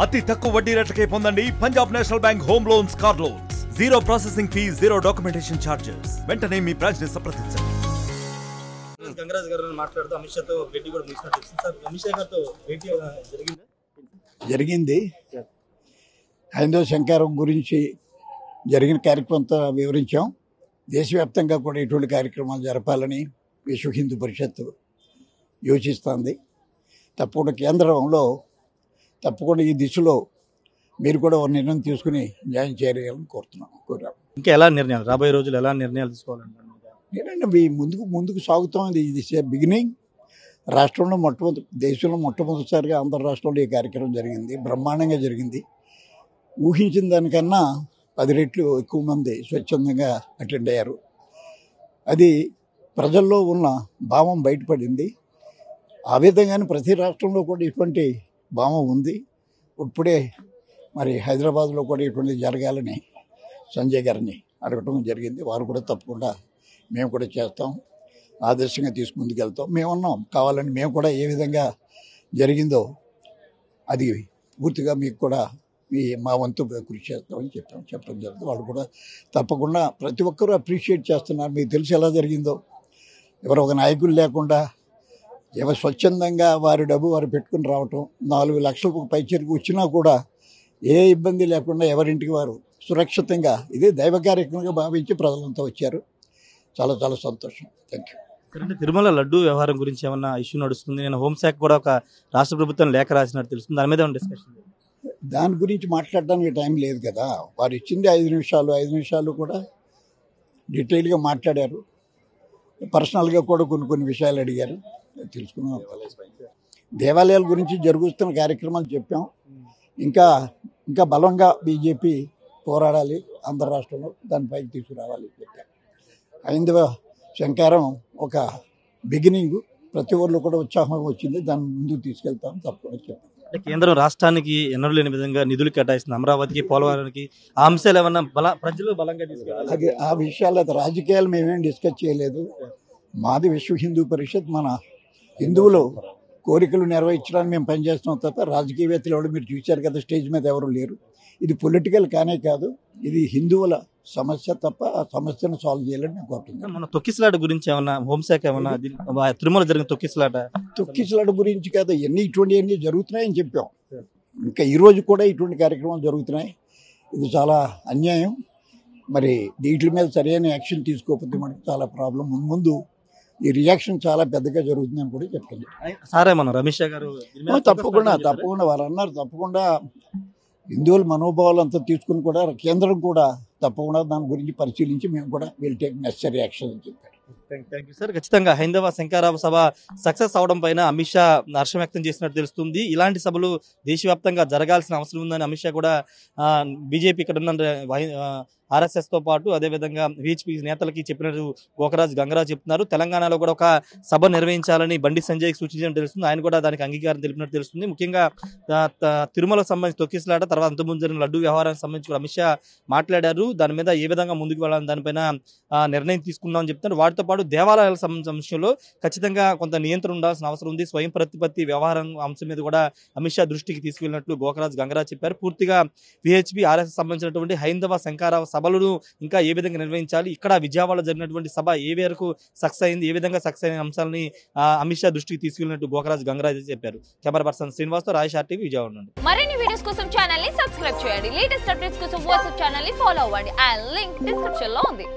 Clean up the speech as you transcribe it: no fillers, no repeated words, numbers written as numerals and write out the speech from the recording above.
అతి తక్కువ వడ్డీ రేట్లకే పొందండి Punjab national bank home loans, car loans. Zero processing fee, zero documentation charges. వెంటనే మీ బ్రాంచ్ ని సంప్రదించండి. గంగరాజ్ గారు మాట్లాడుతూ అమిత్ షాతో భేటీ కూడా ముగిసినట్టు సార్. అమిత్ షా గారితో భేటీ జరిగింది. హైందవ శంకారం గురించి జరిగిన కార్యక్రమంతో వివరించాం. దేశవ్యాప్తంగా కూడా ఇటువంటి కార్యక్రమాలు జరపాలని విశ్వ హిందూ పరిషత్ యోచిస్తుంది. తప్పకుండా కేంద్రంలో తప్పకుండా ఈ దిశలో మీరు కూడా ఒక నిర్ణయం తీసుకుని న్యాయం చేయాలని కోరాం. ఇంకా ఎలా నిర్ణయాలు రాబోయే రోజులు ఎలా నిర్ణయాలు తీసుకోవాలంటారు? ఏంటంటే ముందుకు సాగుతాం. ఇది బిగినింగ్. రాష్ట్రంలో దేశంలో మొట్టమొదటిసారిగా ఆంధ్ర రాష్ట్రంలో ఈ కార్యక్రమం జరిగింది. బ్రహ్మాండంగా జరిగింది. ఊహించిన దానికన్నా 10 రెట్లు ఎక్కువ మంది స్వచ్ఛందంగా అటెండ్ అయ్యారు. అది ప్రజల్లో ఉన్న భావం బయటపడింది. ఆ విధంగానే ప్రతి రాష్ట్రంలో కూడా ఇటువంటి భావం ఉంది. ఇప్పుడే మరి హైదరాబాద్లో కూడా ఇటువంటి జరగాలని సంజయ్ గారిని అడగటం జరిగింది. వారు కూడా తప్పకుండా మేము కూడా చేస్తాం, ఆదర్శంగా తీసుకుందుకెళ్తాం. మేమున్నాం, కావాలని మేము కూడా ఏ విధంగా జరిగిందో అది పూర్తిగా మీకు కూడా మా వంతు కృషి చేస్తామని చెప్పడం జరుగుతుంది. వాళ్ళు కూడా తప్పకుండా ప్రతి ఒక్కరూ అప్రిషియేట్ చేస్తున్నారు. మీకు తెలిసి ఎలా జరిగిందో, ఎవరు ఒక నాయకులు లేకుండా ఎవరు స్వచ్ఛందంగా వారి డబ్బు వారు పెట్టుకుని రావటం, 4 లక్షలకు పైచరికి వచ్చినా కూడా ఏ ఇబ్బంది లేకుండా ఎవరింటికి వారు సురక్షితంగా, ఇదే దైవ కార్యక్రమంగా భావించి ప్రజలంతా వచ్చారు. చాలా చాలా సంతోషం. Thank you. తిరుమల లడ్డు వ్యవహారం గురించి ఏమన్నా ఇష్యూ నడుస్తుంది? నేను హోంశాఖ కూడా ఒక రాష్ట్ర ప్రభుత్వం లేఖ రాసినట్టు తెలుస్తుంది. దాని మీద డిస్కషన్. దాని గురించి మాట్లాడడానికి టైం లేదు కదా. వారు ఇచ్చింది 5 నిమిషాలు. 5 నిమిషాలు కూడా డీటెయిల్గా మాట్లాడారు. పర్సనల్గా కూడా కొన్ని విషయాలు అడిగారు, తెలుసుకున్నాం. దేవాలయాల గురించి జరుగుతున్న కార్యక్రమాలు చెప్పాం. ఇంకా బలంగా బీజేపీ పోరాడాలి ఆంధ్ర రాష్ట్రంలో, దానిపైకి తీసుకురావాలి చెప్పాం. హైందవ శంకారం ఒక బిగినింగ్. ప్రతి ఊళ్ళో కూడా ఉత్సాహం వచ్చింది. దాన్ని ముందుకు తీసుకెళ్తాం తప్పకుండా చెప్పాం. అంటే కేంద్రం రాష్ట్రానికి ఎన్నడూ లేని విధంగా నిధులు కేటాయిస్తుంది. అమరావతికి, పోలవరానికి ఆ అంశాలు ఏమన్నా ప్రజలు బలంగా తీసుకెళ్ళాలి. అది ఆ విషయాలు రాజకీయాలు మేమేం డిస్కస్ చేయలేదు. మాది విశ్వ హిందూ పరిషత్. మన హిందువులు కోరికలు నెరవేర్చడానికి మేము పనిచేస్తున్నాం తప్ప రాజకీయవేత్తలు ఎవరు మీరు చూశారు కదా, స్టేజ్ మీద ఎవరు లేరు. ఇది పొలిటికల్ కానే కాదు, ఇది హిందువుల సమస్య తప్ప ఆ సమస్యను సాల్వ్ చేయాలని నేను కోరుతున్నాను. మన తొక్కిసలాట గురించి ఏమన్నా హోంశాఖ ఏమన్నా తిరుమల జరిగిన తొక్కిసలాట గురించి కాదు, ఇటువంటివన్నీ జరుగుతున్నాయని చెప్పాం. ఇంకా ఈరోజు కూడా ఇటువంటి కార్యక్రమాలు జరుగుతున్నాయి. ఇది చాలా అన్యాయం. మరి వీటి మీద సరైన యాక్షన్ తీసుకోకపోతే మనకి చాలా ప్రాబ్లం. ముందు ఈ రియాక్షన్ చాలా పెద్దగా జరుగుతుందని కూడా చెప్తుంది. సారే మన రమేష్ గారు తప్పకుండా వారు అన్నారు. తప్పకుండా హిందువుల మనోభావాలు అంతా తీసుకుని కూడా కేంద్రం కూడా తప్పకుండా దాని గురించి పరిశీలించి మేము కూడా విల్ టేక్ నెసరీ యాక్షన్ అని చెప్పారు. Thank you sir. ఖచ్చితంగా హైందవ శంకరావ సభ సక్సెస్ అవడం పైన అమిత్ షా హర్షం వ్యక్తం చేసినట్టు తెలుస్తుంది. ఇలాంటి సభలు దేశవ్యాప్తంగా జరగాల్సిన అవసరం ఉందని అమిత్ షా కూడా బీజేపీ ఇక్కడ ఉన్న ఆర్ఎస్ఎస్తో పాటు అదేవిధంగా విహెచ్పి నేతలకి చెప్పినట్టు గోకరాజ్ గంగరాజ్ చెప్తున్నారు. తెలంగాణలో కూడా ఒక సభ నిర్వహించాలని బండి సంజయ్కి సూచించడం తెలుస్తుంది. ఆయన కూడా దానికి అంగీకారం తెలిపినట్టు తెలుస్తుంది. ముఖ్యంగా తిరుమలకు సంబంధించి తొక్కిసలాట, తర్వాత అంతకుముందు జరిగిన లడ్డు వ్యవహారానికి సంబంధించి కూడా అమిత్ షా మాట్లాడారు. దాని మీద ఏ విధంగా ముందుకు వెళ్ళాలని దానిపైన నిర్ణయం తీసుకున్నామని చెప్తున్నారు. వాటితో పాటు దేవాలయాల సంబంధించిన ఖచ్చితంగా కొంత నియంత్రణ ఉండాల్సిన అవసరం ఉంది. స్వయం ప్రతిపత్తి వ్యవహారం అంశం మీద కూడా అమిత్ షా దృష్టికి తీసుకెళ్లినట్లు గోకరాజ్ గంగరాజ్ చెప్పారు. పూర్తిగా విహెచ్పి ఆర్ఎస్ఎస్ సంబంధించినటువంటి హైందవ శంకరావ సభలను ఇంకా ఏ విధంగా నిర్వహించాలి, ఇక్కడ విజయవాడలో జరిగినటువంటి సభ ఏ మేరకు సక్సెస్ అయింది, ఏ విధంగా సక్సెస్ అయిన అంశాలని అమిత్ షా దృష్టికి తీసుకెళ్లినట్టు గోకరాజ్ గంగరాజ్ చెప్పారు. కెమెరా పర్సన్ శ్రీనివాస్ తో రాయ్ ఆర్టీవీ విజయవాడ నుండి. మరిన్ని వీడియోస్ కోసం ఛానల్ ని సబ్స్క్రైబ్ చేయండి. లేటెస్ట్ అప్డేట్స్ కోసం వాట్సాప్ ఛానల్ ని ఫాలో అవ్వండి. ఆ లింక్ డిస్క్రిప్షన్ లో ఉంది.